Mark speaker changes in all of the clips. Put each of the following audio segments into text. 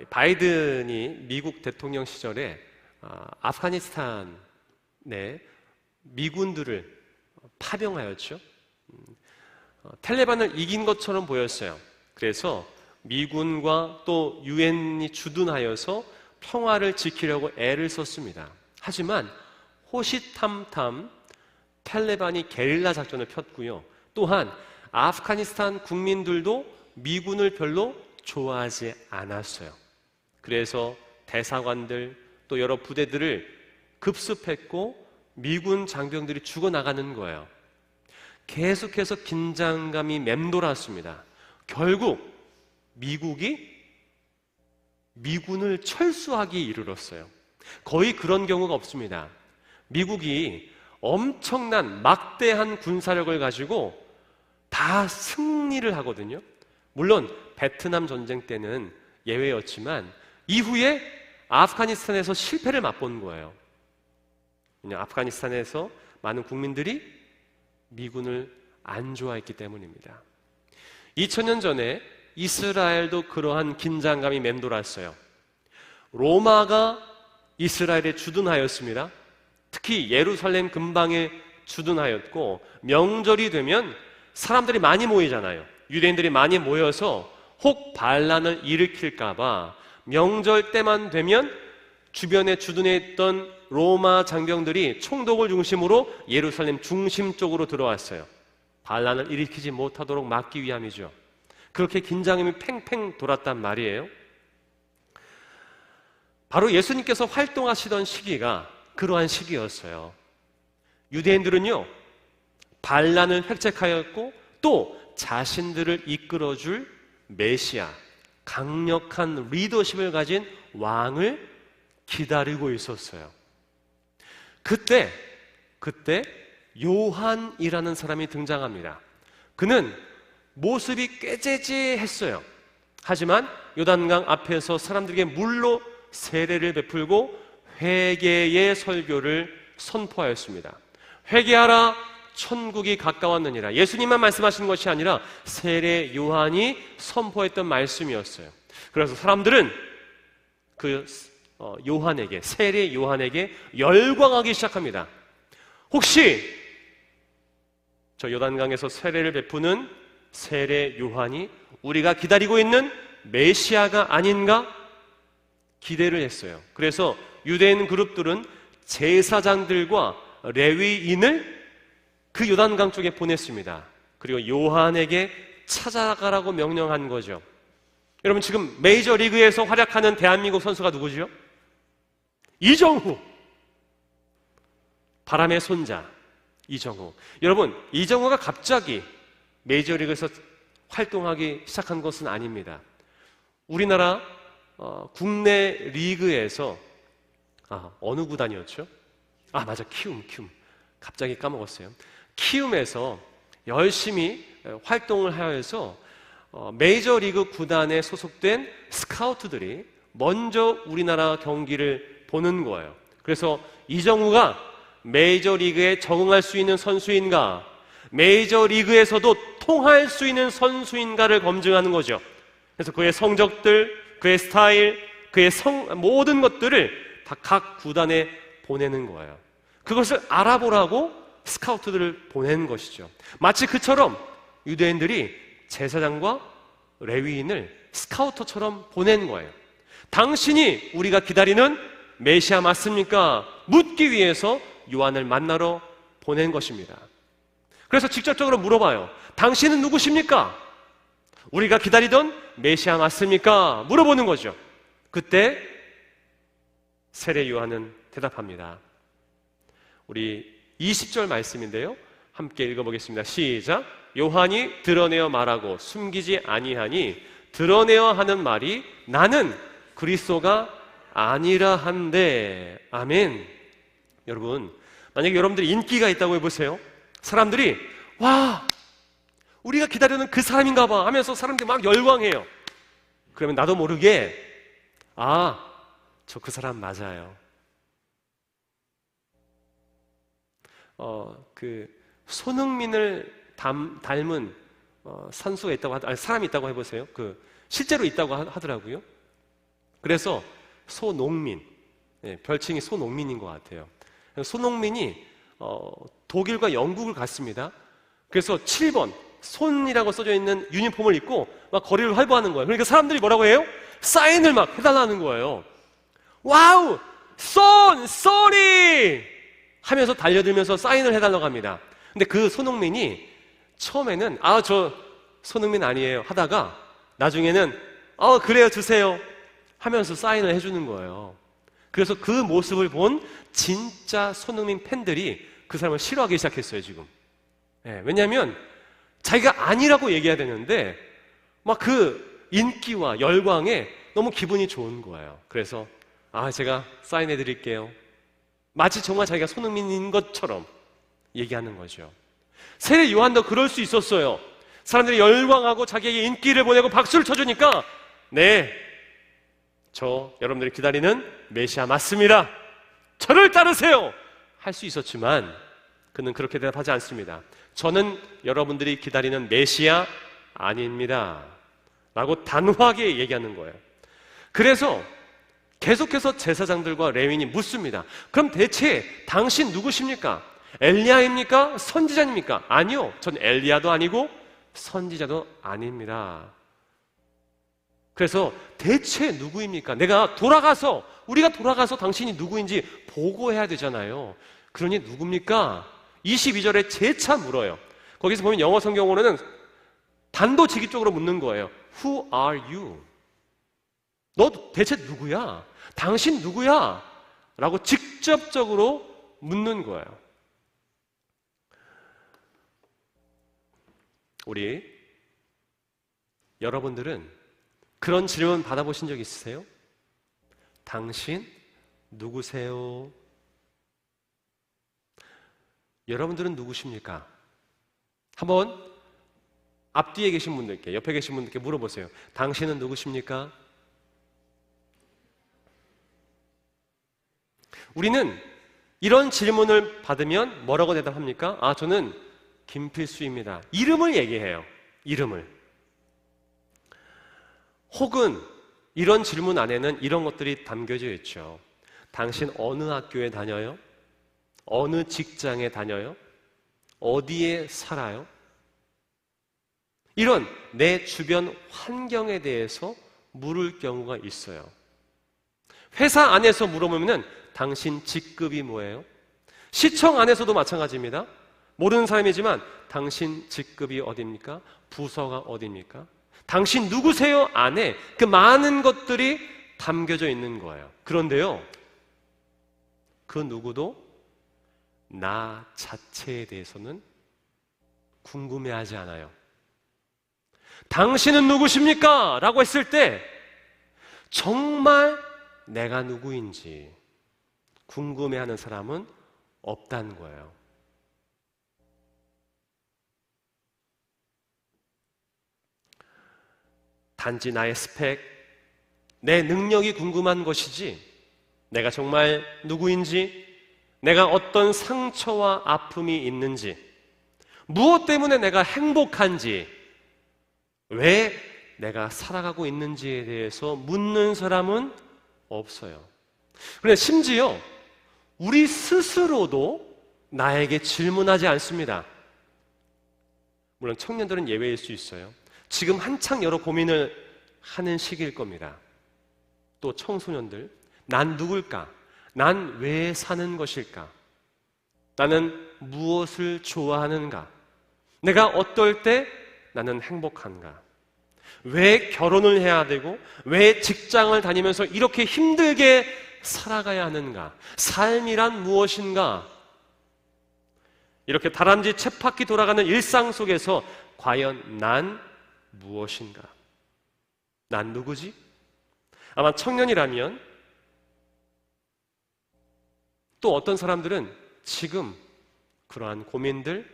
Speaker 1: 바이든이 미국 대통령 시절에 아프가니스탄에 미군들을 파병하였죠. 탈레반을 이긴 것처럼 보였어요. 그래서 미군과 또 유엔이 주둔하여서 평화를 지키려고 애를 썼습니다. 하지만 호시탐탐 탈레반이 게릴라 작전을 폈고요. 또한 아프가니스탄 국민들도 미군을 별로 좋아하지 않았어요. 그래서 대사관들 또 여러 부대들을 급습했고 미군 장병들이 죽어나가는 거예요. 계속해서 긴장감이 맴돌았습니다. 결국 미국이 미군을 철수하기 이르렀어요. 거의 그런 경우가 없습니다. 미국이 엄청난 막대한 군사력을 가지고 다 승리를 하거든요. 물론 베트남 전쟁 때는 예외였지만 이후에 아프가니스탄에서 실패를 맛본 거예요. 그냥 아프가니스탄에서 많은 국민들이 미군을 안 좋아했기 때문입니다. 2000년 전에 이스라엘도 그러한 긴장감이 맴돌았어요. 로마가 이스라엘에 주둔하였습니다. 특히 예루살렘 근방에 주둔하였고 명절이 되면 사람들이 많이 모이잖아요. 유대인들이 많이 모여서 혹 반란을 일으킬까 봐 명절 때만 되면 주변에 주둔해 있던 로마 장병들이 총독을 중심으로 예루살렘 중심 쪽으로 들어왔어요. 반란을 일으키지 못하도록 막기 위함이죠. 그렇게 긴장감이 팽팽 돌았단 말이에요. 바로 예수님께서 활동하시던 시기가 그러한 시기였어요. 유대인들은요, 반란을 획책하였고 또 자신들을 이끌어줄 메시아, 강력한 리더십을 가진 왕을 기다리고 있었어요. 그때 요한이라는 사람이 등장합니다. 그는 모습이 꾀재재했어요. 하지만 요단강 앞에서 사람들에게 물로 세례를 베풀고 회개의 설교를 선포하였습니다. 회개하라, 천국이 가까웠느니라. 예수님만 말씀하신 것이 아니라 세례 요한이 선포했던 말씀이었어요. 그래서 사람들은 그 요한에게, 세례 요한에게 열광하기 시작합니다. 혹시 저 요단강에서 세례를 베푸는 세례 요한이 우리가 기다리고 있는 메시아가 아닌가 기대를 했어요. 그래서 유대인 그룹들은 제사장들과 레위인을 그 요단강 쪽에 보냈습니다. 그리고 요한에게 찾아가라고 명령한 거죠. 여러분, 지금 메이저리그에서 활약하는 대한민국 선수가 누구죠? 이정후. 바람의 손자 이정후. 여러분, 이정후가 갑자기 메이저리그에서 활동하기 시작한 것은 아닙니다. 우리나라 국내 리그에서 어느 구단이었죠? 맞아, 키움. 갑자기 까먹었어요. 키움에서 열심히 활동을 하여서 메이저리그 구단에 소속된 스카우트들이 먼저 우리나라 경기를 보는 거예요. 그래서 이정후가 메이저리그에 적응할 수 있는 선수인가, 메이저리그에서도 통할 수 있는 선수인가를 검증하는 거죠. 그래서 그의 성적들, 그의 스타일, 그의 모든 것들을 다 각 구단에 보내는 거예요. 그것을 알아보라고 스카우트들을 보낸 것이죠. 마치 그처럼 유대인들이 제사장과 레위인을 스카우터처럼 보낸 거예요. 당신이 우리가 기다리는 메시아 맞습니까? 묻기 위해서 요한을 만나러 보낸 것입니다. 그래서 직접적으로 물어봐요. 당신은 누구십니까? 우리가 기다리던 메시아 맞습니까? 물어보는 거죠. 그때 세례 요한은 대답합니다. 우리 20절 말씀인데요, 함께 읽어보겠습니다. 시작. 요한이 드러내어 말하고 숨기지 아니하니 드러내어 하는 말이 나는 그리스도가 아니라 한데. 아멘. 여러분, 만약에 여러분들이 인기가 있다고 해보세요. 사람들이 와, 우리가 기다리는 그 사람인가 봐 하면서 사람들이 막 열광해요. 그러면 나도 모르게 저 그 사람 맞아요. 그 손흥민을 닮은 선수가 있다고 사람이 있다고 해보세요. 실제로 있다고 하더라고요. 그래서 소농민, 별칭이 소농민인 것 같아요. 소농민이 독일과 영국을 갔습니다. 그래서 7번 손이라고 써져 있는 유니폼을 입고 막 거리를 활보하는 거예요. 그러니까 사람들이 뭐라고 해요? 사인을 막 해달라는 거예요. 와우! 쏘리! 하면서 달려들면서 사인을 해달라고 합니다. 근데 그 손흥민이 처음에는 저 손흥민 아니에요 하다가 나중에는 그래요 주세요 하면서 사인을 해주는 거예요. 그래서 그 모습을 본 진짜 손흥민 팬들이 그 사람을 싫어하기 시작했어요 지금. 왜냐하면 자기가 아니라고 얘기해야 되는데 막 그 인기와 열광에 너무 기분이 좋은 거예요. 그래서 제가 사인해 드릴게요. 마치 정말 자기가 손흥민인 것처럼 얘기하는 거죠. 세례 요한도 그럴 수 있었어요. 사람들이 열광하고 자기에게 인기를 보내고 박수를 쳐주니까 네, 저 여러분들이 기다리는 메시아 맞습니다. 저를 따르세요. 할 수 있었지만 그는 그렇게 대답하지 않습니다. 저는 여러분들이 기다리는 메시아 아닙니다. 라고 단호하게 얘기하는 거예요. 그래서 계속해서 제사장들과 레위인이 묻습니다. 그럼 대체 당신 누구십니까? 엘리야입니까? 선지자입니까? 아니요. 전 엘리야도 아니고 선지자도 아닙니다. 그래서 대체 누구입니까? 우리가 돌아가서 당신이 누구인지 보고해야 되잖아요. 그러니 누굽니까? 22절에 재차 물어요. 거기서 보면 영어 성경으로는 단도직입적으로 묻는 거예요. Who are you? 너 대체 누구야? 당신 누구야? 라고 직접적으로 묻는 거예요. 여러분들은 그런 질문 받아보신 적 있으세요? 당신 누구세요? 여러분들은 누구십니까? 한번 앞뒤에 계신 분들께, 옆에 계신 분들께 물어보세요. 당신은 누구십니까? 우리는 이런 질문을 받으면 뭐라고 대답합니까? 저는 김필수입니다. 이름을 얘기해요. 이름을. 혹은 이런 질문 안에는 이런 것들이 담겨져 있죠. 당신 어느 학교에 다녀요? 어느 직장에 다녀요? 어디에 살아요? 이런 내 주변 환경에 대해서 물을 경우가 있어요. 회사 안에서 물어보면 당신 직급이 뭐예요? 시청 안에서도 마찬가지입니다. 모르는 사람이지만 당신 직급이 어디입니까? 부서가 어디입니까? 당신 누구세요? 안에 그 많은 것들이 담겨져 있는 거예요. 그런데요, 그 누구도 나 자체에 대해서는 궁금해하지 않아요. 당신은 누구십니까? 라고 했을 때 정말 내가 누구인지 궁금해하는 사람은 없다는 거예요. 단지 나의 스펙, 내 능력이 궁금한 것이지 내가 정말 누구인지, 내가 어떤 상처와 아픔이 있는지, 무엇 때문에 내가 행복한지, 왜 내가 살아가고 있는지에 대해서 묻는 사람은 없어요. 그런데 심지어 우리 스스로도 나에게 질문하지 않습니다. 물론 청년들은 예외일 수 있어요. 지금 한창 여러 고민을 하는 시기일 겁니다. 또 청소년들, 난 누굴까? 난 왜 사는 것일까? 나는 무엇을 좋아하는가? 내가 어떨 때 나는 행복한가? 왜 결혼을 해야 되고 왜 직장을 다니면서 이렇게 힘들게 살아가야 하는가? 삶이란 무엇인가? 이렇게 다람쥐 쳇바퀴 돌아가는 일상 속에서 과연 난 무엇인가? 난 누구지? 아마 청년이라면, 또 어떤 사람들은 지금 그러한 고민들,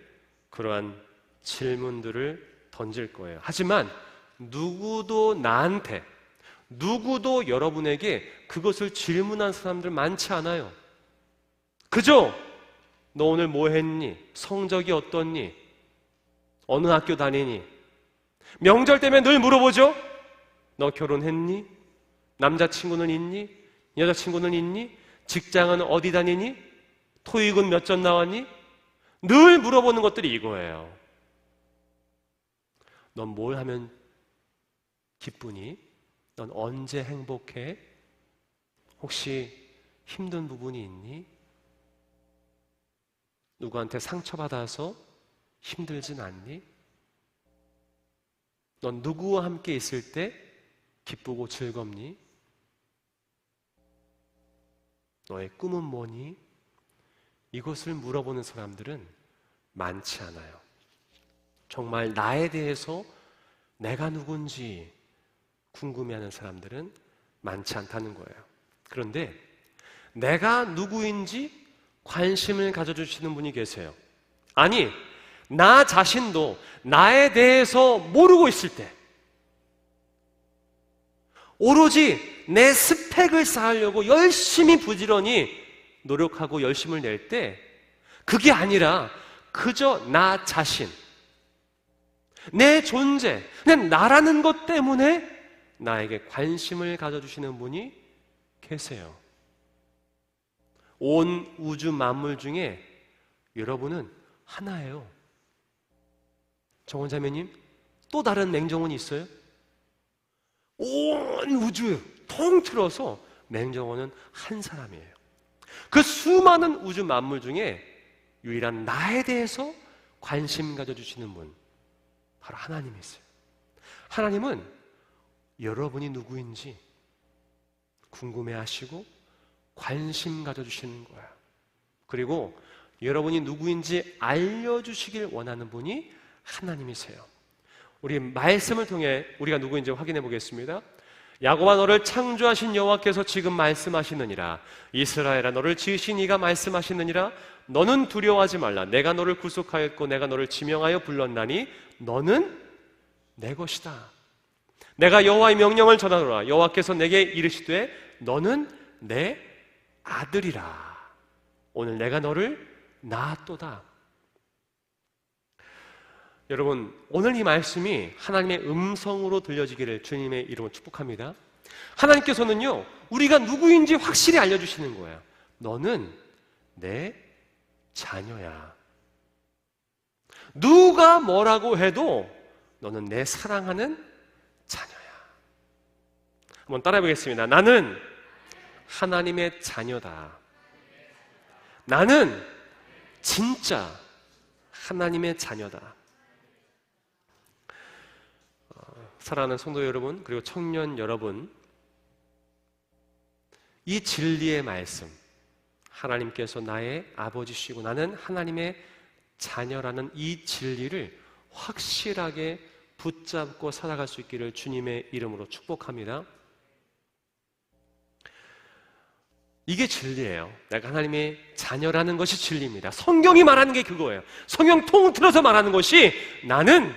Speaker 1: 그러한 질문들을 던질 거예요. 하지만 누구도 나한테, 누구도 여러분에게 그것을 질문한 사람들 많지 않아요. 그죠? 너 오늘 뭐 했니? 성적이 어떻니? 어느 학교 다니니? 명절 때문에 늘 물어보죠? 너 결혼했니? 남자친구는 있니? 여자친구는 있니? 직장은 어디 다니니? 토익은 몇 점 나왔니? 늘 물어보는 것들이 이거예요. 넌 뭘 하면 기쁘니? 넌 언제 행복해? 혹시 힘든 부분이 있니? 누구한테 상처받아서 힘들진 않니? 넌 누구와 함께 있을 때 기쁘고 즐겁니? 너의 꿈은 뭐니? 이것을 물어보는 사람들은 많지 않아요. 정말 나에 대해서 내가 누군지 궁금해하는 사람들은 많지 않다는 거예요. 그런데 내가 누구인지 관심을 가져주시는 분이 계세요. 아니, 나 자신도 나에 대해서 모르고 있을 때 오로지 내 스펙을 쌓으려고 열심히 부지런히 노력하고 열심을 낼 때 그게 아니라 그저 나 자신, 내 존재, 그냥 나라는 것 때문에 나에게 관심을 가져주시는 분이 계세요. 온 우주 만물 중에 여러분은 하나예요. 정원자매님, 또 다른 맹정원이 있어요? 온 우주 통틀어서 맹정원은 한 사람이에요. 그 수많은 우주 만물 중에 유일한 나에 대해서 관심 가져주시는 분, 바로 하나님이세요. 하나님은 여러분이 누구인지 궁금해하시고 관심 가져주시는 거예요. 그리고 여러분이 누구인지 알려주시길 원하는 분이 하나님이세요. 우리 말씀을 통해 우리가 누구인지 확인해 보겠습니다. 야곱아, 너를 창조하신 여호와께서 지금 말씀하시느니라. 이스라엘아, 너를 지으신 이가 말씀하시느니라. 너는 두려워하지 말라. 내가 너를 구속하였고 내가 너를 지명하여 불렀나니 너는 내 것이다. 내가 여호와의 명령을 전하노라. 여호와께서 내게 이르시되 너는 내 아들이라. 오늘 내가 너를 낳았도다. 여러분, 오늘 이 말씀이 하나님의 음성으로 들려지기를 주님의 이름으로 축복합니다. 하나님께서는요, 우리가 누구인지 확실히 알려주시는 거예요. 너는 내 자녀야. 누가 뭐라고 해도 너는 내 사랑하는 자녀야. 한번 따라해 보겠습니다. 나는 하나님의 자녀다. 나는 진짜 하나님의 자녀다. 사랑하는 성도 여러분, 그리고 청년 여러분, 이 진리의 말씀, 하나님께서 나의 아버지시고 나는 하나님의 자녀라는 이 진리를 확실하게 붙잡고 살아갈 수 있기를 주님의 이름으로 축복합니다. 이게 진리예요. 내가 하나님의 자녀라는 것이 진리입니다. 성경이 말하는 게 그거예요. 성경 통틀어서 말하는 것이 나는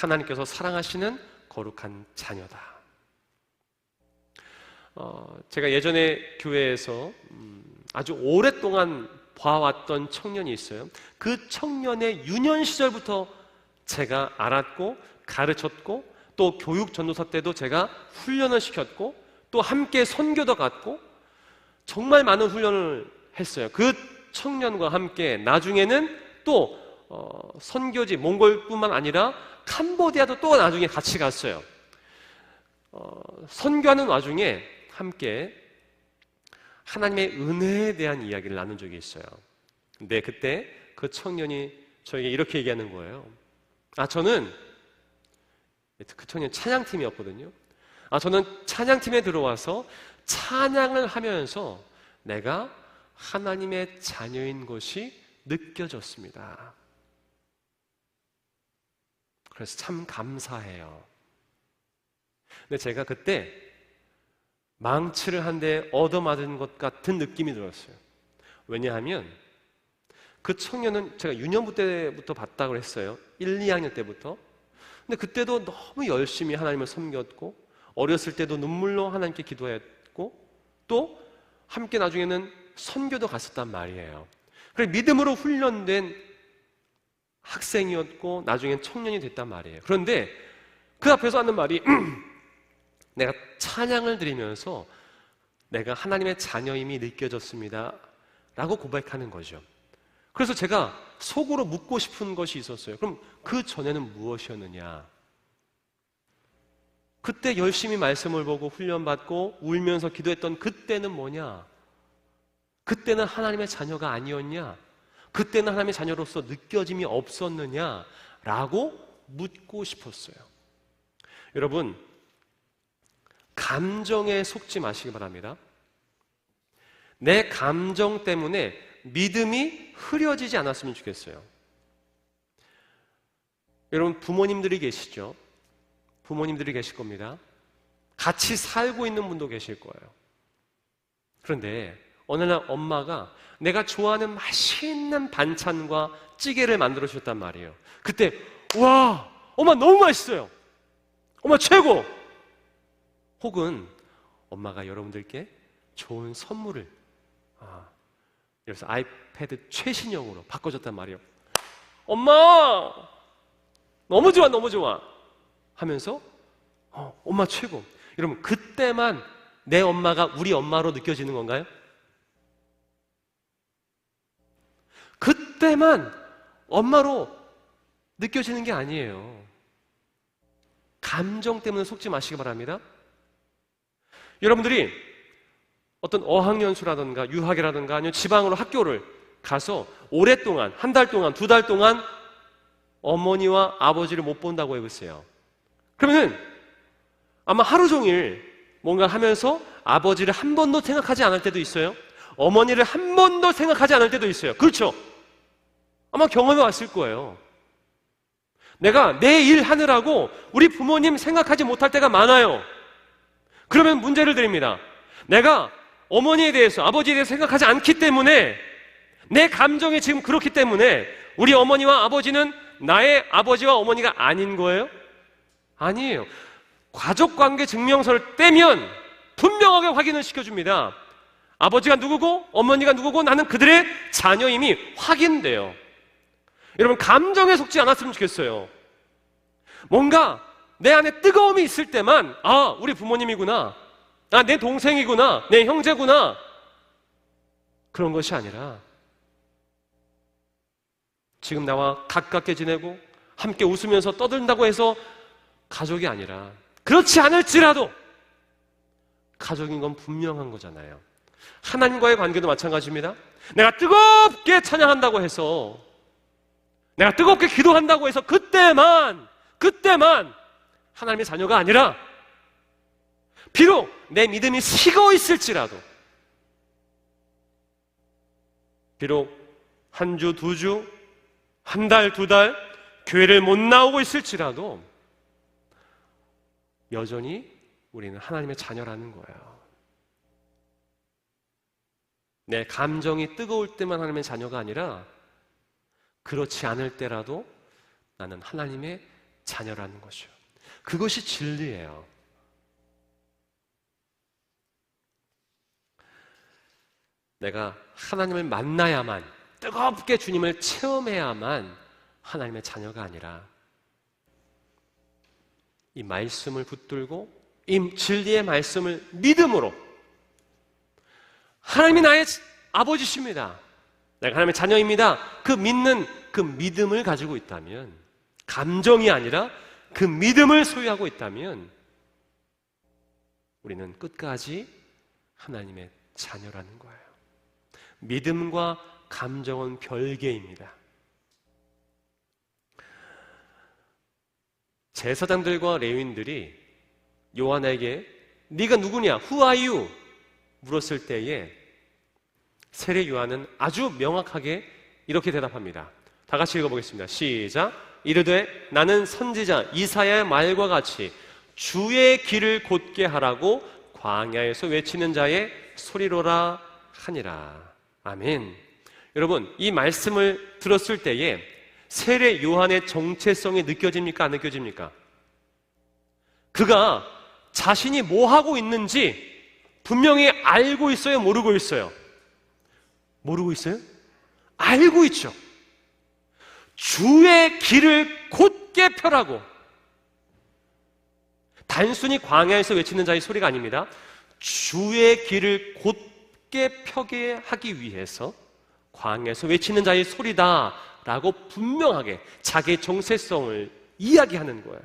Speaker 1: 하나님께서 사랑하시는 거룩한 자녀다. 제가 예전에 교회에서 아주 오랫동안 봐왔던 청년이 있어요. 그 청년의 유년 시절부터 제가 알았고 가르쳤고 또 교육 전도사 때도 제가 훈련을 시켰고 또 함께 선교도 갔고 정말 많은 훈련을 했어요. 그 청년과 함께 나중에는 또 선교지 몽골뿐만 아니라 캄보디아도 또 나중에 같이 갔어요. 선교하는 와중에 함께 하나님의 은혜에 대한 이야기를 나눈 적이 있어요. 근데 그때 그 청년이 저에게 이렇게 얘기하는 거예요. 저는 그 청년 찬양팀이었거든요. 저는 찬양팀에 들어와서 찬양을 하면서 내가 하나님의 자녀인 것이 느껴졌습니다. 그래서 참 감사해요. 근데 제가 그때 망치를 한 대 얻어맞은 것 같은 느낌이 들었어요. 왜냐하면 그 청년은 제가 유년부 때부터 봤다고 했어요. 1, 2학년 때부터. 근데 그때도 너무 열심히 하나님을 섬겼고 어렸을 때도 눈물로 하나님께 기도했고 또 함께 나중에는 선교도 갔었단 말이에요. 그래서 믿음으로 훈련된 학생이었고 나중엔 청년이 됐단 말이에요. 그런데 그 앞에서 하는 말이 내가 찬양을 드리면서 내가 하나님의 자녀임이 느껴졌습니다 라고 고백하는 거죠. 그래서 제가 속으로 묻고 싶은 것이 있었어요. 그럼 그 전에는 무엇이었느냐? 그때 열심히 말씀을 보고 훈련받고 울면서 기도했던 그때는 뭐냐? 그때는 하나님의 자녀가 아니었냐? 그때는 하나님의 자녀로서 느껴짐이 없었느냐? 라고 묻고 싶었어요. 여러분, 감정에 속지 마시기 바랍니다. 내 감정 때문에 믿음이 흐려지지 않았으면 좋겠어요. 여러분, 부모님들이 계시죠? 부모님들이 계실 겁니다. 같이 살고 있는 분도 계실 거예요. 그런데 어느 날 엄마가 내가 좋아하는 맛있는 반찬과 찌개를 만들어 주셨단 말이에요. 그때 와, 엄마 너무 맛있어요. 엄마 최고. 혹은 엄마가 여러분들께 좋은 선물을 그래서 아이패드 최신형으로 바꿔줬단 말이에요. 엄마 너무 좋아 너무 좋아 하면서 엄마 최고. 여러분, 그때만 내 엄마가 우리 엄마로 느껴지는 건가요? 그때만 엄마로 느껴지는 게 아니에요. 감정 때문에 속지 마시기 바랍니다. 여러분들이 어떤 어학연수라든가 유학이라든가 아니면 지방으로 학교를 가서 오랫동안, 한 달 동안, 두 달 동안 어머니와 아버지를 못 본다고 해보세요. 그러면은 아마 하루 종일 뭔가 하면서 아버지를 한 번도 생각하지 않을 때도 있어요. 어머니를 한 번도 생각하지 않을 때도 있어요. 그렇죠? 아마 경험해 왔을 거예요. 내가 내 일 하느라고 우리 부모님 생각하지 못할 때가 많아요. 그러면 문제를 드립니다. 내가 어머니에 대해서, 아버지에 대해서 생각하지 않기 때문에, 내 감정이 지금 그렇기 때문에 우리 어머니와 아버지는 나의 아버지와 어머니가 아닌 거예요? 아니에요. 가족관계 증명서를 떼면 분명하게 확인을 시켜줍니다. 아버지가 누구고 어머니가 누구고 나는 그들의 자녀임이 확인돼요. 여러분, 감정에 속지 않았으면 좋겠어요. 뭔가 내 안에 뜨거움이 있을 때만 우리 부모님이구나, 내 동생이구나, 내 형제구나, 그런 것이 아니라 지금 나와 가깝게 지내고 함께 웃으면서 떠든다고 해서 가족이 아니라, 그렇지 않을지라도 가족인 건 분명한 거잖아요. 하나님과의 관계도 마찬가지입니다. 내가 뜨겁게 찬양한다고 해서, 내가 뜨겁게 기도한다고 해서 그때만 하나님의 자녀가 아니라, 비록 내 믿음이 식어 있을지라도, 비록 한 주, 두 주, 한 달, 두 달 교회를 못 나오고 있을지라도 여전히 우리는 하나님의 자녀라는 거예요. 내 감정이 뜨거울 때만 하나님의 자녀가 아니라 그렇지 않을 때라도 나는 하나님의 자녀라는 것이요. 그것이 진리예요. 내가 하나님을 만나야만, 뜨겁게 주님을 체험해야만 하나님의 자녀가 아니라, 이 말씀을 붙들고 이 진리의 말씀을 믿음으로, 하나님이 나의 아버지십니다, 내가 하나님의 자녀입니다, 그 믿는 그 믿음을 가지고 있다면, 감정이 아니라 그 믿음을 소유하고 있다면 우리는 끝까지 하나님의 자녀라는 거예요. 믿음과 감정은 별개입니다. 제사장들과 레위인들이 요한에게 네가 누구냐? Who are you? 물었을 때에 세례 요한은 아주 명확하게 이렇게 대답합니다. 다 같이 읽어보겠습니다. 시작. 이르되 나는 선지자 이사야의 말과 같이 주의 길을 곧게 하라고 광야에서 외치는 자의 소리로라 하니라. 아멘. 여러분, 이 말씀을 들었을 때에 세례 요한의 정체성이 느껴집니까? 안 느껴집니까? 그가 자신이 뭐 하고 있는지 분명히 알고 있어요? 모르고 있어요? 모르고 있어요? 알고 있죠. 주의 길을 곧게 펴라고, 단순히 광야에서 외치는 자의 소리가 아닙니다. 주의 길을 곧게 펴게 하기 위해서 광야에서 외치는 자의 소리다라고 분명하게 자기의 정체성을 이야기하는 거예요.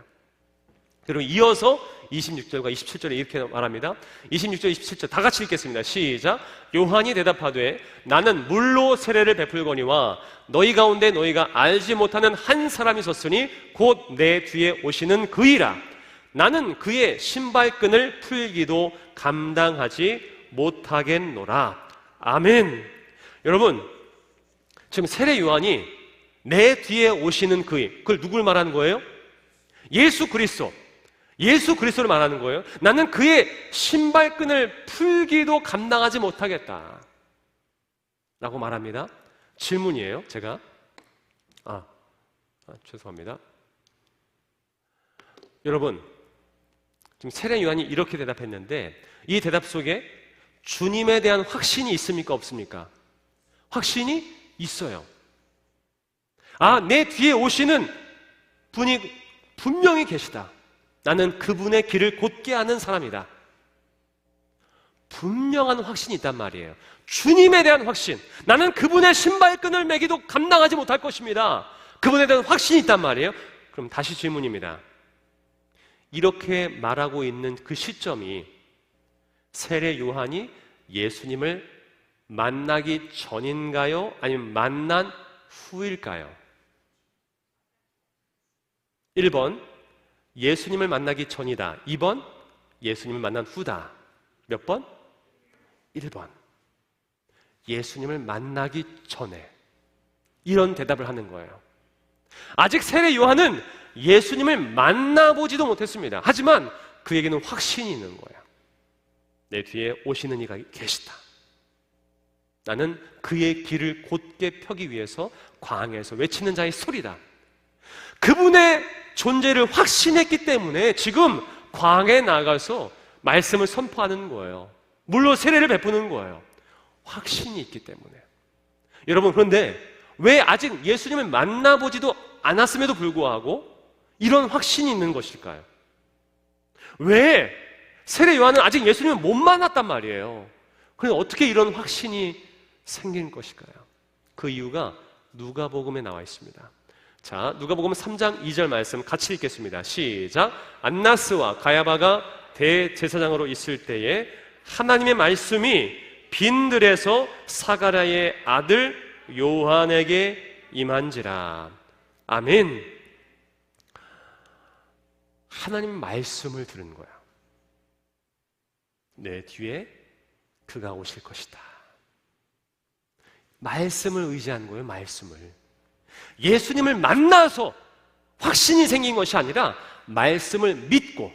Speaker 1: 그리고 이어서 26절과 27절에 이렇게 말합니다. 26절, 27절 다 같이 읽겠습니다. 시작. 요한이 대답하되 나는 물로 세례를 베풀거니와 너희 가운데 너희가 알지 못하는 한 사람이 섰으니 곧 내 뒤에 오시는 그이라. 나는 그의 신발끈을 풀기도 감당하지 못하겠노라. 아멘. 여러분, 지금 세례 요한이 내 뒤에 오시는 그이, 그걸 누굴 말하는 거예요? 예수 그리스도. 예수 그리스도를 말하는 거예요. 나는 그의 신발끈을 풀기도 감당하지 못하겠다 라고 말합니다. 질문이에요. 제가 죄송합니다. 여러분, 지금 세례 요한이 이렇게 대답했는데 이 대답 속에 주님에 대한 확신이 있습니까? 없습니까? 확신이 있어요. 내 뒤에 오시는 분이 분명히 계시다. 나는 그분의 길을 곧게 하는 사람이다. 분명한 확신이 있단 말이에요. 주님에 대한 확신. 나는 그분의 신발끈을 매기도 감당하지 못할 것입니다. 그분에 대한 확신이 있단 말이에요. 그럼 다시 질문입니다. 이렇게 말하고 있는 그 시점이 세례 요한이 예수님을 만나기 전인가요? 아니면 만난 후일까요? 1번 예수님을 만나기 전이다. 2번 예수님을 만난 후다. 몇 번? 1번 예수님을 만나기 전에. 이런 대답을 하는 거예요. 아직 세례 요한은 예수님을 만나보지도 못했습니다. 하지만 그에게는 확신이 있는 거예요. 내 뒤에 오시는 이가 계시다. 나는 그의 길을 곧게 펴기 위해서 광야에서 외치는 자의 소리다. 그분의 존재를 확신했기 때문에 지금 광야에 나가서 말씀을 선포하는 거예요. 물로 세례를 베푸는 거예요. 확신이 있기 때문에. 여러분, 그런데 왜 아직 예수님을 만나보지도 않았음에도 불구하고 이런 확신이 있는 것일까요? 왜 세례 요한은 아직 예수님을 못 만났단 말이에요. 그런데 어떻게 이런 확신이 생긴 것일까요? 그 이유가 누가복음에 나와 있습니다. 자, 누가복음 3장 2절 말씀 같이 읽겠습니다. 시작. 안나스와 가야바가 대제사장으로 있을 때에 하나님의 말씀이 빈들에서 사가랴의 아들 요한에게 임한지라. 아멘. 하나님 말씀을 들은 거야. 내 뒤에 그가 오실 것이다. 말씀을 의지한 거예요. 말씀을. 예수님을 만나서 확신이 생긴 것이 아니라 말씀을 믿고,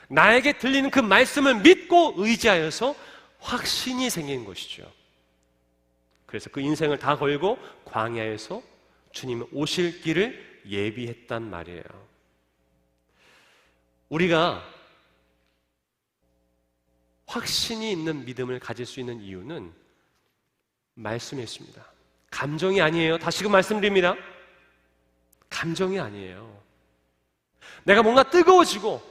Speaker 1: 나에게 들리는 그 말씀을 믿고 의지하여서 확신이 생긴 것이죠. 그래서 그 인생을 다 걸고 광야에서 주님 오실 길을 예비했단 말이에요. 우리가 확신이 있는 믿음을 가질 수 있는 이유는 말씀에 있습니다. 감정이 아니에요. 다시금 말씀드립니다. 감정이 아니에요. 내가 뭔가 뜨거워지고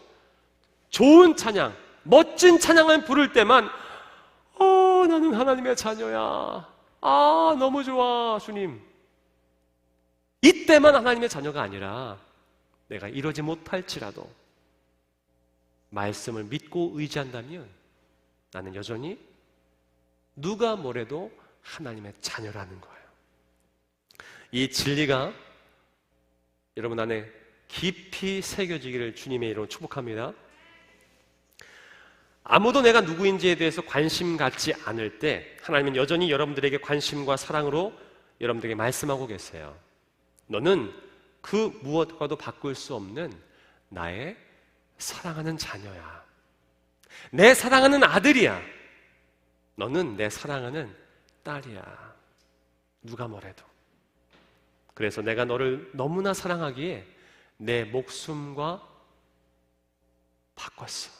Speaker 1: 좋은 찬양, 멋진 찬양을 부를 때만 나는 하나님의 자녀야. 너무 좋아, 주님. 이때만 하나님의 자녀가 아니라 내가 이러지 못할지라도 말씀을 믿고 의지한다면 나는 여전히 누가 뭐래도 하나님의 자녀라는 거예요. 이 진리가 여러분 안에 깊이 새겨지기를 주님의 이름으로 축복합니다. 아무도 내가 누구인지에 대해서 관심 갖지 않을 때 하나님은 여전히 여러분들에게 관심과 사랑으로 여러분들에게 말씀하고 계세요. 너는 그 무엇과도 바꿀 수 없는 나의 사랑하는 자녀야. 내 사랑하는 아들이야. 너는 내 사랑하는 딸이야. 누가 뭐래도. 그래서 내가 너를 너무나 사랑하기에 내 목숨과 바꿨어.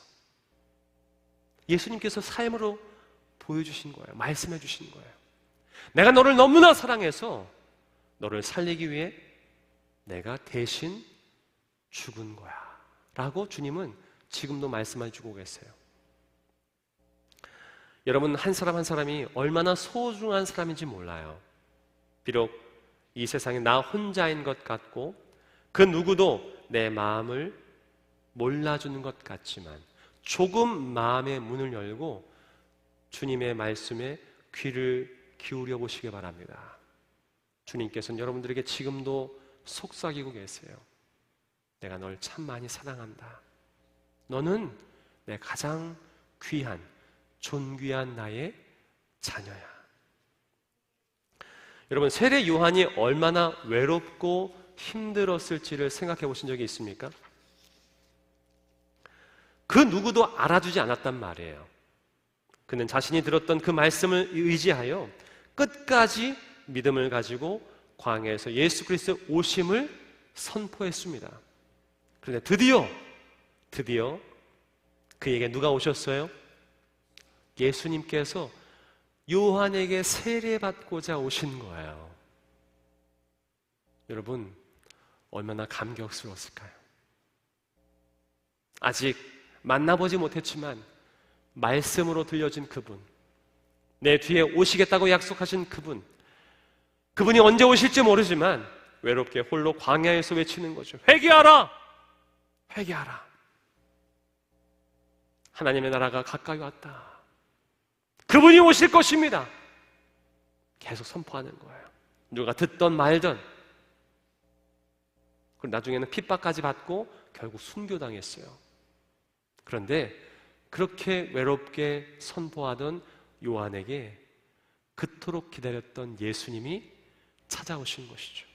Speaker 1: 예수님께서 삶으로 보여주신 거예요. 말씀해 주신 거예요. 내가 너를 너무나 사랑해서 너를 살리기 위해 내가 대신 죽은 거야 라고 주님은 지금도 말씀해 주고 계세요. 여러분, 한 사람 한 사람이 얼마나 소중한 사람인지 몰라요. 비록 이 세상에 나 혼자인 것 같고 그 누구도 내 마음을 몰라주는 것 같지만 조금 마음의 문을 열고 주님의 말씀에 귀를 기울여 보시기 바랍니다. 주님께서는 여러분들에게 지금도 속삭이고 계세요. 내가 널 참 많이 사랑한다. 너는 내 가장 귀한, 존귀한 나의 자녀야. 여러분, 세례 요한이 얼마나 외롭고 힘들었을지를 생각해 보신 적이 있습니까? 그 누구도 알아주지 않았단 말이에요. 그는 자신이 들었던 그 말씀을 의지하여 끝까지 믿음을 가지고 광야에서 예수 그리스도의 오심을 선포했습니다. 그런데 드디어 그에게 누가 오셨어요? 예수님께서 요한에게 세례받고자 오신 거예요. 여러분, 얼마나 감격스러웠을까요? 아직 만나보지 못했지만 말씀으로 들려진 그분, 내 뒤에 오시겠다고 약속하신 그분이 언제 오실지 모르지만 외롭게 홀로 광야에서 외치는 거죠. 회개하라! 회개하라! 하나님의 나라가 가까이 왔다. 그분이 오실 것입니다. 계속 선포하는 거예요. 누가 듣던 말던. 그리고 나중에는 핍박까지 받고 결국 순교당했어요. 그런데 그렇게 외롭게 선포하던 요한에게 그토록 기다렸던 예수님이 찾아오신 것이죠.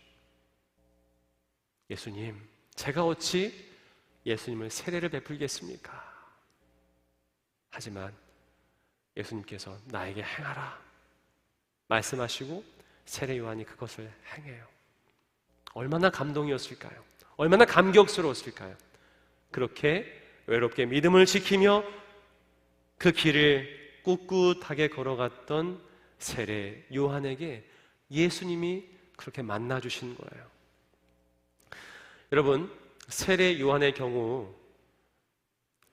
Speaker 1: 예수님, 제가 어찌 예수님을 세례를 베풀겠습니까? 하지만 예수님께서 나에게 행하라 말씀하시고 세례 요한이 그것을 행해요. 얼마나 감동이었을까요? 얼마나 감격스러웠을까요? 그렇게 외롭게 믿음을 지키며 그 길을 꿋꿋하게 걸어갔던 세례 요한에게 예수님이 그렇게 만나주신 거예요. 여러분, 세례 요한의 경우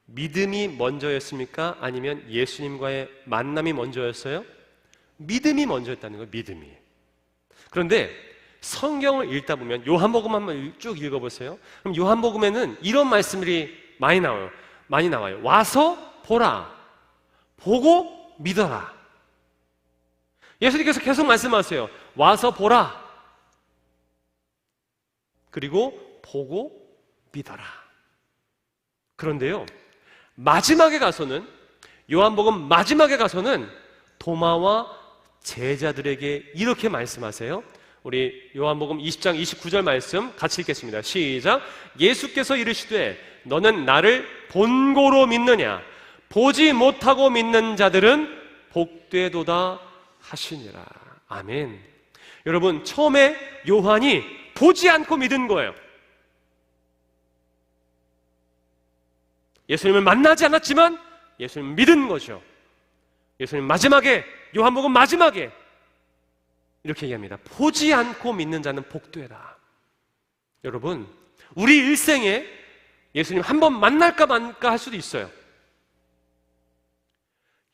Speaker 1: 믿음이 먼저였습니까? 아니면 예수님과의 만남이 먼저였어요? 믿음이 먼저였다는 거예요. 믿음이. 그런데 성경을 읽다 보면 요한복음 한번 쭉 읽어보세요. 그럼 요한복음에는 이런 말씀들이 많이 나와요. 와서 보라, 보고 믿어라. 예수님께서 계속 말씀하세요. 와서 보라, 그리고 보고 믿어라. 그런데요, 마지막에 가서는, 요한복음 마지막에 가서는 도마와 제자들에게 이렇게 말씀하세요. 우리 요한복음 20장 29절 말씀 같이 읽겠습니다. 시작. 예수께서 이르시되 너는 나를 본고로 믿느냐? 보지 못하고 믿는 자들은 복되도다 하시니라. 아멘. 여러분, 처음에 요한이 보지 않고 믿은 거예요. 예수님을 만나지 않았지만 예수님을 믿은 거죠. 예수님 마지막에, 요한복음 마지막에 이렇게 얘기합니다. 보지 않고 믿는 자는 복되다. 여러분, 우리 일생에 예수님 한 번 만날까 말까 할 수도 있어요.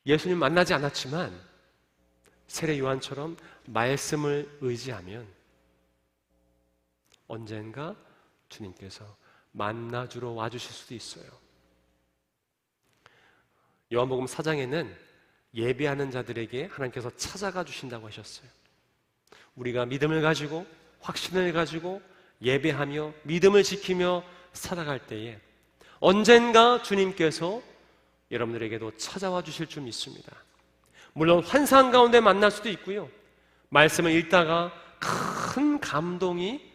Speaker 1: 예수님 만나지 않았지만 세례 요한처럼 말씀을 의지하면 언젠가 주님께서 만나주러 와주실 수도 있어요. 요한복음 4장에는 예배하는 자들에게 하나님께서 찾아가 주신다고 하셨어요. 우리가 믿음을 가지고 확신을 가지고 예배하며 믿음을 지키며 살아갈 때에 언젠가 주님께서 여러분들에게도 찾아와 주실 줄 믿습니다. 물론 환상 가운데 만날 수도 있고요, 말씀을 읽다가 큰 감동이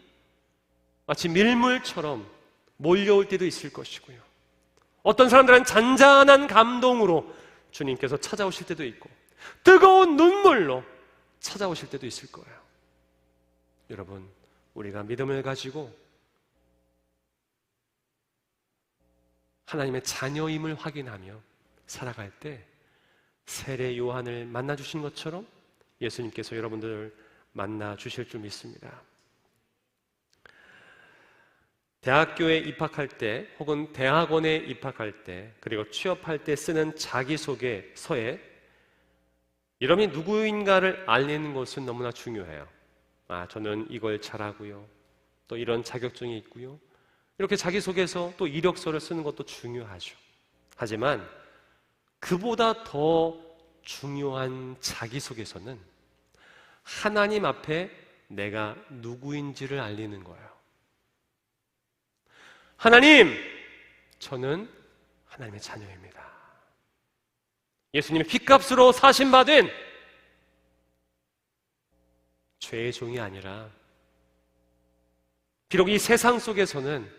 Speaker 1: 마치 밀물처럼 몰려올 때도 있을 것이고요, 어떤 사람들은 잔잔한 감동으로 주님께서 찾아오실 때도 있고 뜨거운 눈물로 찾아오실 때도 있을 거예요. 여러분, 우리가 믿음을 가지고 하나님의 자녀임을 확인하며 살아갈 때 세례 요한을 만나주신 것처럼 예수님께서 여러분들을 만나주실 줄 믿습니다. 대학교에 입학할 때 혹은 대학원에 입학할 때 그리고 취업할 때 쓰는 자기소개서에 이름이 누구인가를 알리는 것은 너무나 중요해요. 저는 이걸 잘하고요. 또 이런 자격증이 있고요. 이렇게 자기소개서 또 이력서를 쓰는 것도 중요하죠. 하지만 그보다 더 중요한 자기소개서는 하나님 앞에 내가 누구인지를 알리는 거예요. 하나님, 저는 하나님의 자녀입니다. 예수님의 핏값으로 사신받은 죄의 종이 아니라 비록 이 세상 속에서는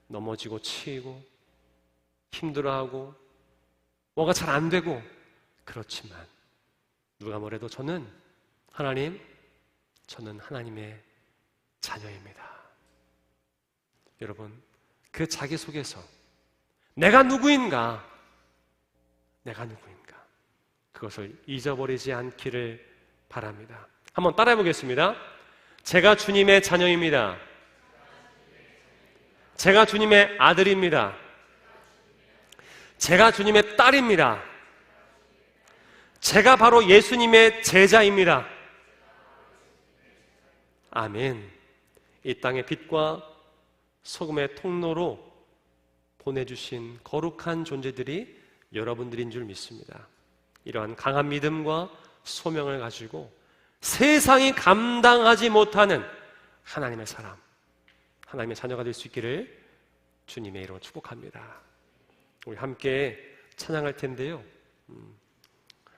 Speaker 1: 넘어지고 치이고 힘들어하고 뭐가 잘 안 되고 그렇지만 누가 뭐래도 저는 하나님의 자녀입니다. 여러분, 그 자기소개서 내가 누구인가 그것을 잊어버리지 않기를 바랍니다. 한번 따라해 보겠습니다. 제가 주님의 자녀입니다. 제가 주님의 아들입니다. 제가 주님의 딸입니다. 제가 바로 예수님의 제자입니다. 아멘. 이 땅의 빛과 소금의 통로로 보내주신 거룩한 존재들이 여러분들인 줄 믿습니다. 이러한 강한 믿음과 소명을 가지고 세상이 감당하지 못하는 하나님의 사람, 하나님의 자녀가 될 수 있기를 주님의 이름으로 축복합니다. 우리 함께 찬양할 텐데요.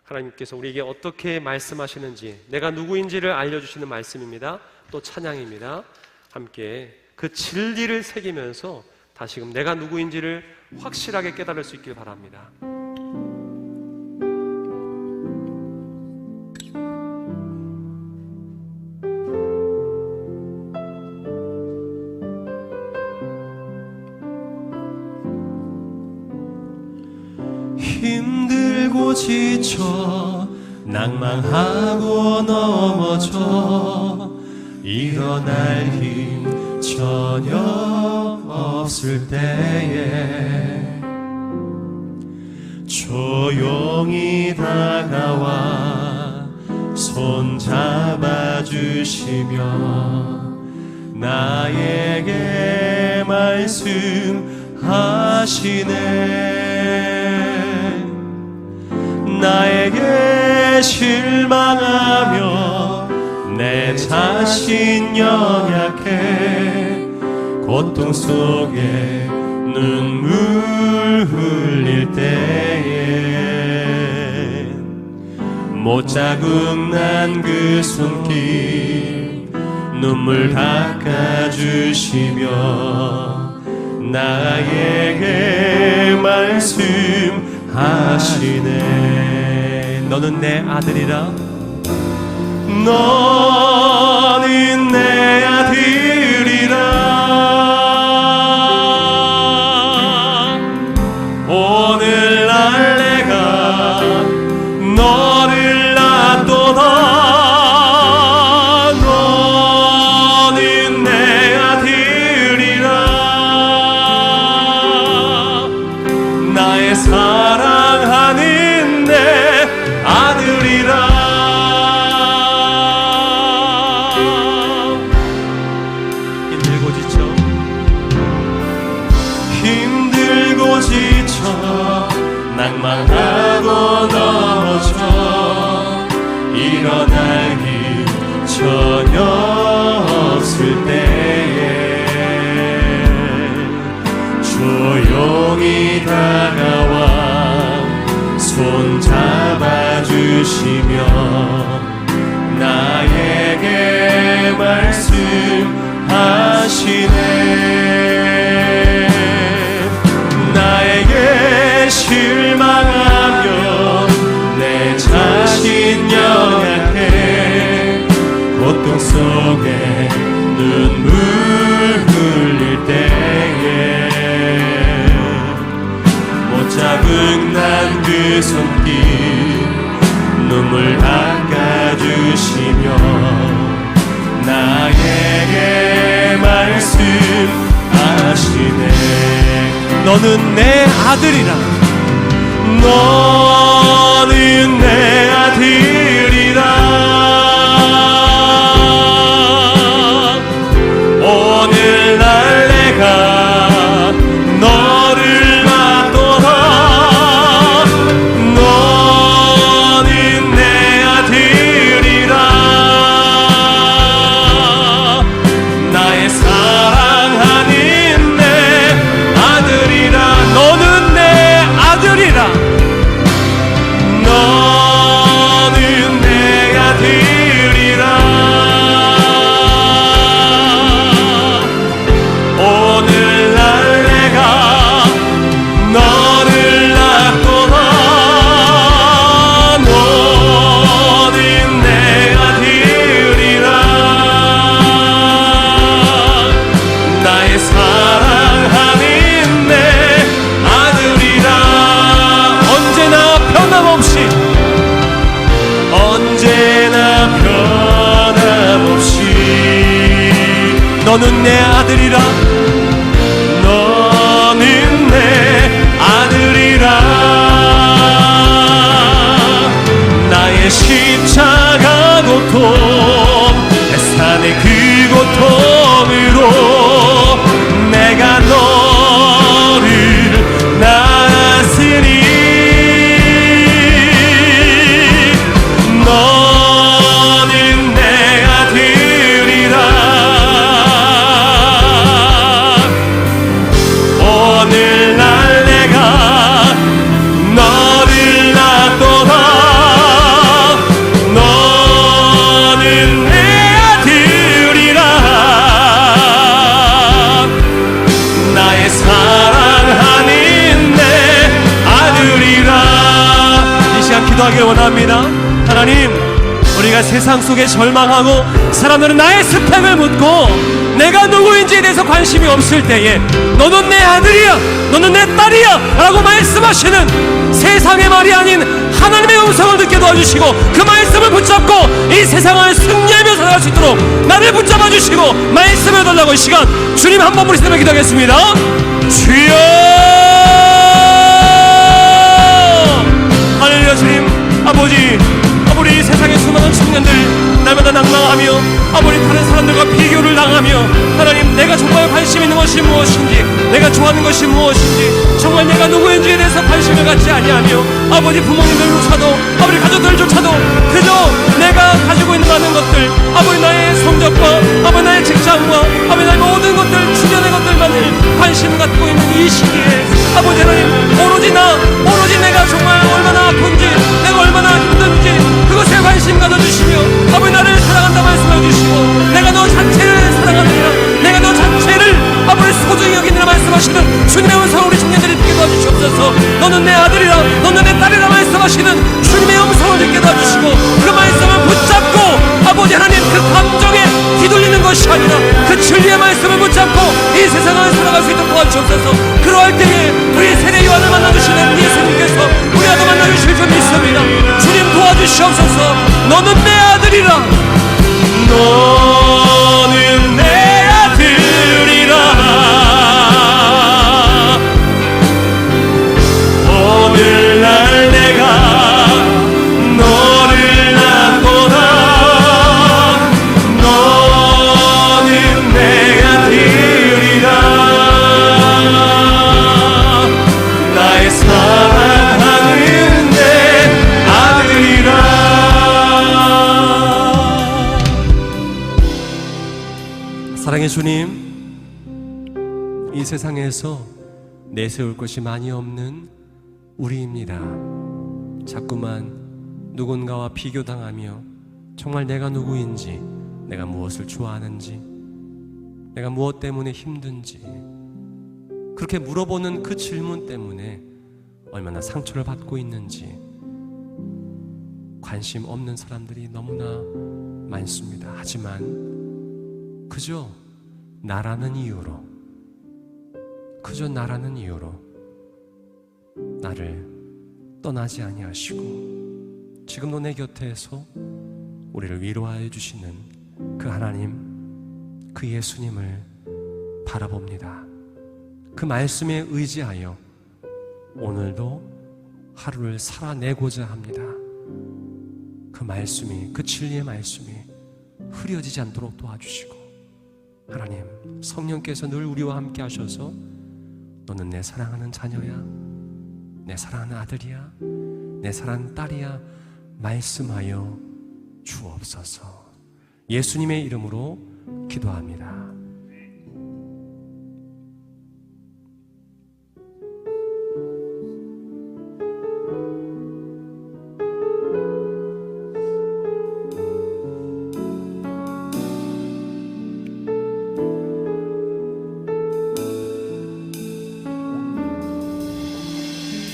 Speaker 1: 하나님께서 우리에게 어떻게 말씀하시는지, 내가 누구인지를 알려주시는 말씀입니다. 또 찬양입니다. 함께 그 진리를 새기면서 다시금 내가 누구인지를 확실하게 깨달을 수 있길 바랍니다.
Speaker 2: 힘들고 지쳐 낭망하고 넘어져 일어날 힘 전혀 없을 때에 조용히 다가와 손 잡아주시며 나에게 말씀하시네. 나에게 실망하며 내 자신 연약해 고통 속에 눈물 흘릴 때에 못자국 난 그 손길 눈물 닦아주시며 나에게 말씀하시네. 너는 내 아들이라. 너는 내 아들이라. 오늘날 내가 너를 낳도다. 너는 내 아들이라. 나의 사랑하는 내 아들이라. 낭만하고 넘어져 일어날 힘 전혀 없을 때에 조용히 다가와 손 잡아주시며 나에게 말씀하시네. 나에게 실망하며 내 자신 연약해 고통 속에 눈물 흘릴 때에 못자국 난 그 손길 눈물 닦아주시며 나에게 말씀하시네. 하시네.
Speaker 1: 너는 내 아들이라.
Speaker 2: 너는 내 아들이라. 오늘날 내가 너를 받도다. 너는 내 아들이라. 나의 사랑하는 내 아들이라.
Speaker 1: 너는 내 아들이라.
Speaker 2: 너는 내 아들이라. 오늘날 내가 너를 낳도다. 너는 내 아들이라. 나의 사랑하는 내 아들이라.
Speaker 1: 언제나 변함없이.
Speaker 2: 언제나 변함없이.
Speaker 1: 너는 내 아들이라.
Speaker 2: 너는 내 아들이라. 나의 십자가 고통, 내 산의 그 고통으로 내가 너를 낳았으니. 너는 내 아들이라. 오늘날 내가 너를 낳도다. 너는 내 아들이라. 나의 사랑하는 내 아들이라.
Speaker 1: 이 시간 기도하길 원합니다. 하나님, 우리가 세상 속에 절망하고 사람들은 나의 스펙을 묻고 내가 누구인지에 대해서 관심이 없을 때에 너는 내 아들이야, 너는 내 딸이야 라고 말씀하시는 세상의 말이 아닌 하나님의 음성을 듣게 도와주시고 그 말씀을 붙잡고 이 세상을 승리하며 살아갈 수 있도록 나를 붙잡아 주시고 말씀을 달라고. 이 시간 주님 한 번 부르시며 기도하겠습니다. 주여! 할렐루야. 주님 아버지, 아버지, 이 세상의 수많은 청년들 날마다 낭망하며 아버지 다른 사람들과 비교를 당하며 하나님, 내가 정말 관심 있는 것이 무엇인지, 내가 좋아하는 것이 무엇인지, 정말 내가 누구인지에 대해서 관심을 갖지 아니하며 아버지 부모님들조차도 아버지 가족들조차도 그저 내가 가지고 있는 많은 것들, 아버지 나의 성적과 아버지 나의 직장과 아버지 나의 모든 것들, 주변의 것들만을 관심 갖고 있는 이 시기에 아버지 하나님, 오로지 내가 정말 얼마나 아픈지, 내가 얼마나 힘든지 그것에 관심 가져주시며 아버지 나를 사랑한다 말씀해 주시고 내가 너 자체를 사랑하느니라, 내가 너 자체를 아버지 소중히 여기느라 말씀하시는 주님의 음성을 우리 청년들이 듣게 도와주시옵소서. 너는 내 아들이라, 너는 내 딸이라 말씀하시는 주님의 음성을 듣게 도와주시고 그 말씀을 붙잡고 아버지 하나님, 그 감정에 뒤돌리는 것이 아니라 그 진리의 말씀을 붙잡고 이 세상을 살아갈 수 있도록 도와주옵소서. 그러할 때에 우리 세례 요한을 만나주시는 예수님께서 우리 아들 만나주실 줄 믿습니다. 주님 도와주시옵소서. 너는 내 아들이라.
Speaker 2: 너는 내 아들이라. 오늘날 내가 너를 낳고다. 너는 내 아들이라. 나의 사랑하는 내 아들이라.
Speaker 1: 사랑의 주님, 이 세상에서 내세울 것이 많이 없는 우리입니다. 자꾸만 누군가와 비교당하며 정말 내가 누구인지, 내가 무엇을 좋아하는지, 내가 무엇 때문에 힘든지 그렇게 물어보는 그 질문 때문에 얼마나 상처를 받고 있는지 관심 없는 사람들이 너무나 많습니다. 하지만 그저 나라는 이유로 나를 떠나지 아니하시고 지금도 내 곁에서 우리를 위로하여 주시는 그 하나님, 그 예수님을 바라봅니다. 그 말씀에 의지하여 오늘도 하루를 살아내고자 합니다. 그 말씀이, 그 진리의 말씀이 흐려지지 않도록 도와주시고, 하나님, 성령께서 늘 우리와 함께 하셔서 너는 내 사랑하는 자녀야, 내 사랑하는 아들이야, 내 사랑하는 딸이야 말씀하여 주옵소서. 예수님의 이름으로 기도합니다.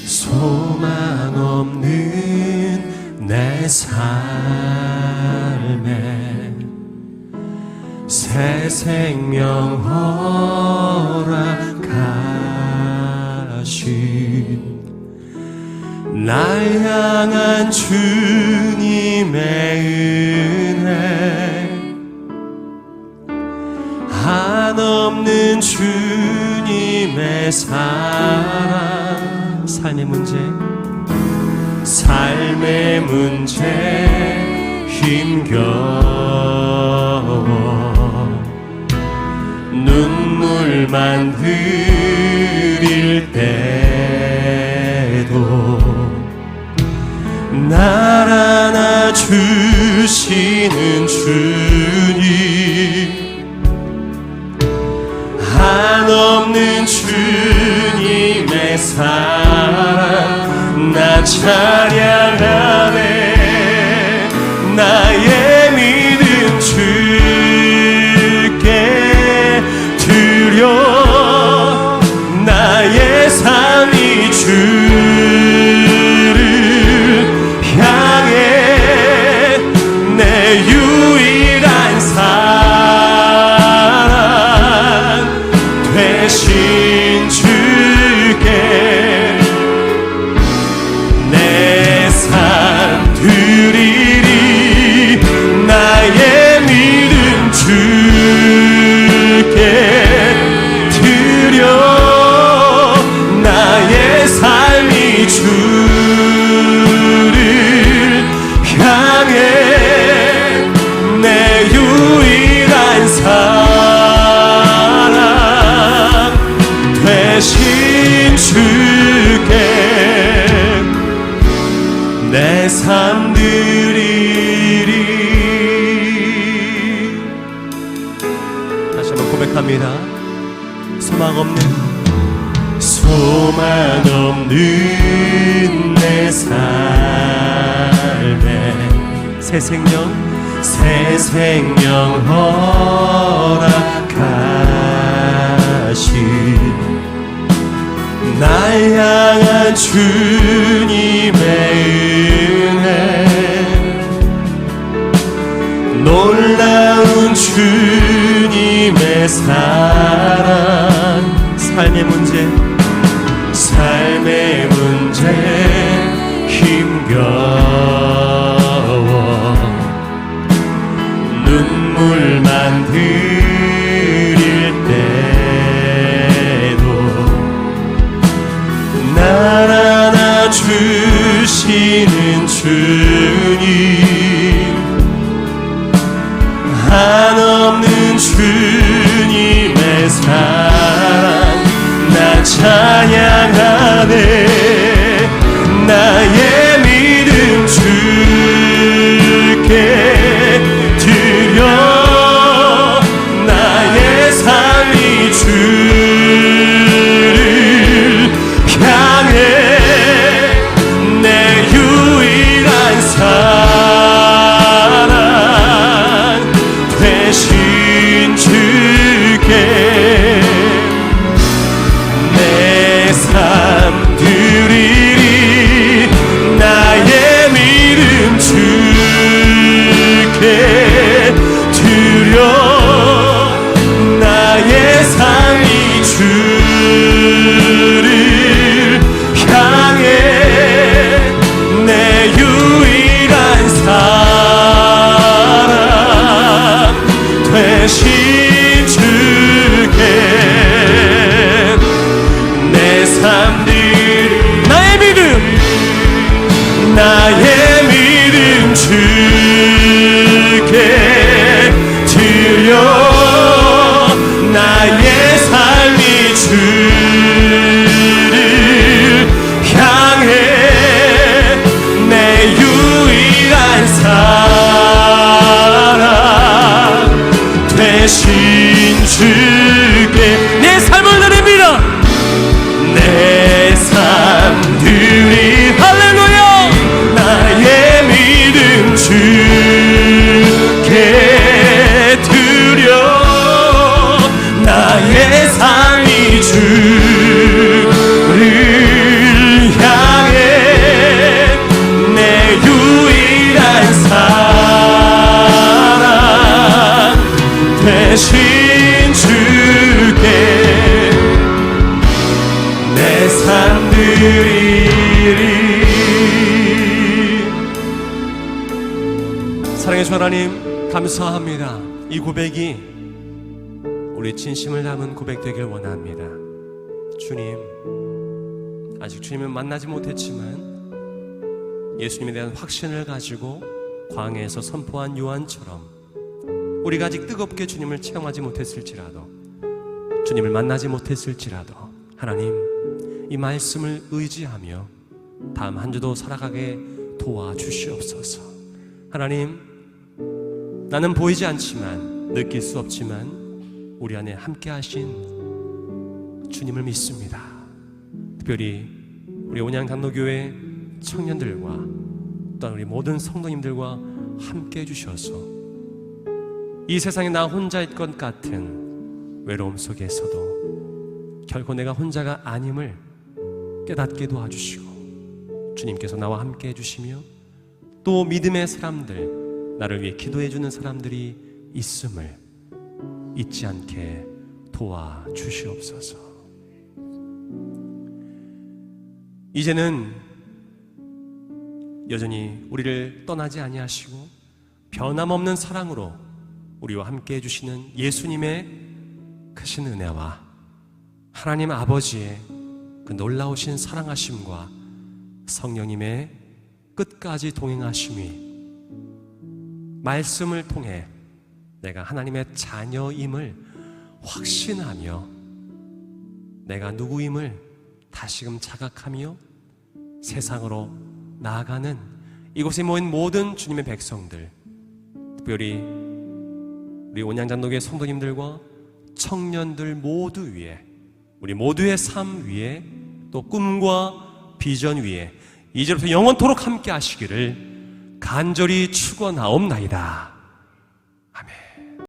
Speaker 2: 소망 없는 내 삶에 새 생명 허락하신 날 향한 주님의 은혜, 한없는 주님의 사랑, 삶의 문제 힘겨워 눈물만 흐릴 때도 날 안아주시는 주님, 한없는 주님의 사랑 나 찬양하네. 나의 믿음 주께 드려, 나의 삶이 주를 향해 내 유일한 사랑 되신 주께 내 삶 드리리. 나의 믿음 주께 드려, 나의 삶이 주를 향해 내 유일한 사랑 되신 주께 내 삶 드리리. 다시 한번 고백합니다. 소망 없는 내 삶에 새 생명 허락하신 날 향한 주님의 은혜, 놀라운 주님의 사랑, 삶의 문제 힘겨워 눈물만 흐릴 때도 날 안아주시는 주님, 한없는 주님의 사랑 나 찬양하네. 나의 믿음 주께 드려, 나의 삶이 주를 향해 내 유일한 사랑 되신 주께 내 삶
Speaker 1: 사랑의 주 하나님, 감사합니다. 이 고백이 우리 진심을 담은 고백 되길 원합니다. 주님, 아직 주님을 만나지 못했지만 예수님에 대한 확신을 가지고 광야에서 선포한 요한처럼 우리가 아직 뜨겁게 주님을 체험하지 못했을지라도, 주님을 만나지 못했을지라도 하나님, 이 말씀을 의지하며 다음 한 주도 살아가게 도와주시옵소서. 하나님, 나는 보이지 않지만, 느낄 수 없지만 우리 안에 함께 하신 주님을 믿습니다. 특별히 우리 온양장로교회 청년들과 또한 우리 모든 성도님들과 함께 해주셔서 이 세상에 나 혼자일 것 같은 외로움 속에서도 결코 내가 혼자가 아님을 깨닫게 도와주시고, 주님께서 나와 함께 해주시며 또 믿음의 사람들, 나를 위해 기도해주는 사람들이 있음을 잊지 않게 도와주시옵소서. 이제는 여전히 우리를 떠나지 아니하시고 변함없는 사랑으로 우리와 함께 해주시는 예수님의 크신 은혜와 하나님 아버지의 그 놀라우신 사랑하심과 성령님의 끝까지 동행하심이 말씀을 통해 내가 하나님의 자녀임을 확신하며 내가 누구임을 다시금 자각하며 세상으로 나아가는 이곳에 모인 모든 주님의 백성들, 특별히 우리 온양장로교회 성도님들과 청년들 모두 위에, 우리 모두의 삶 위에, 또 꿈과 비전 위에 이제부터 영원토록 함께 하시기를 간절히 축원하옵나이다. 아멘.